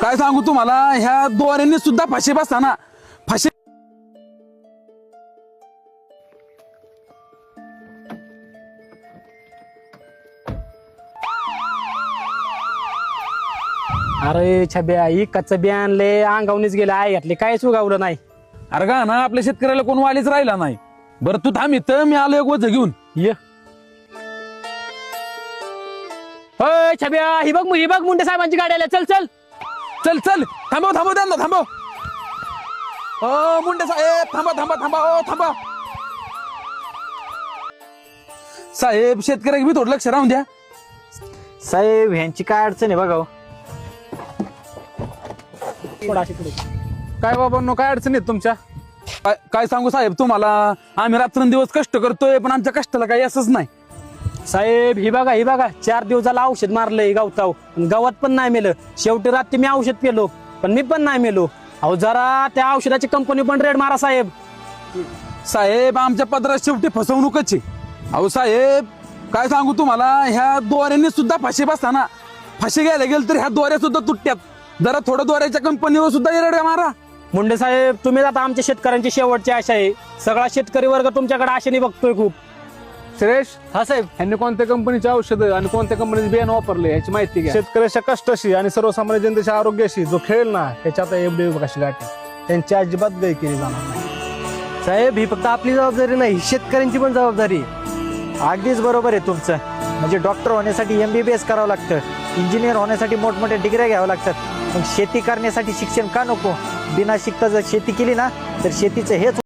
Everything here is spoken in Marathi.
काय सांगू तुम्हाला, ह्या दोऱ्यांनी सुद्धा फाशी बसताना फाशी. अरे छब्या ही कच्चं बी आणले अंगावणीच गेलं आहे घातले काहीच उगावलं नाही. अरे का ना आपल्या शेतकऱ्याला कोण वालीच राहिला नाही. बरं तू थांब इथं, मी आलो एक वज घेऊन. ये छब्या ही बघ मुंडे साहेबांची गाडी आल्या. चल चल चल चल, थांबव थांबव त्यांना थांबव. मुंडे साहेब थांबा थांबा थांबा, थांबा साहेब. शेतकऱ्याला मी थोडं लक्ष राहून द्या साहेब. ह्यांची काय अडचण आहे बघा. काय बाबांनो, काय अडचण आहेत तुमच्या? काय सांगू साहेब तुम्हाला, आम्ही रात्रंदिवस कष्ट करतोय पण आमच्या कष्टाला काही असंच नाही. साहेब ही बघा 4 दिवस झाला औषध मारलंय गावताव, गावात पण नाही मेलं. शेवटी रात्री मी औषध पेलो पण मी पण नाही मेलो. अहो जरा त्या औषधाची कंपनी पण रेड मारा साहेब. साहेब आमच्या पदरात शेवटी फसवणूकच आहे. अहो साहेब काय सांगू तुम्हाला, ह्या दोऱ्यांनी सुद्धा फाशी बसताना फाशी घ्यायला गेलं तर ह्या दोऱ्या सुद्धा तुटत्यात. जरा थोडं दोऱ्याच्या कंपनीवर सुद्धा येरड्या मारा. मुंडे साहेब तुम्ही आता आमच्या शेतकऱ्यांची शेवटची आशा आहे. सगळा शेतकरी वर्ग तुमच्याकडे आशेने बघतोय खूप. सुरेश, हा साहेब. ह्यांनी कोणत्या कंपनीचे औषधं आणि कोणत्या कंपनीचे बियाणं वापरले याची माहिती घ्या. शेतकऱ्याच्या कष्टाशी आणि सर्वसामान्य जनतेच्या आरोग्याशी जो खेळ ना त्याच्यात एवढी कशी गाठी त्यांची अजिबात गाय केली जाणार नाही. साहेब ही फक्त आपली जबाबदारी नाही, शेतकऱ्यांची पण जबाबदारी आहे. अगदीच बरोबर आहे तुमचं. म्हणजे डॉक्टर होण्यासाठी MBBS करावं लागतं, इंजिनियर होण्यासाठी मोठमोठ्या डिग्र्या घ्याव्या लागतात. पण शेती करण्यासाठी शिक्षण का नको? बिना शिकता जर शेती केली ना तर शेतीचं हेच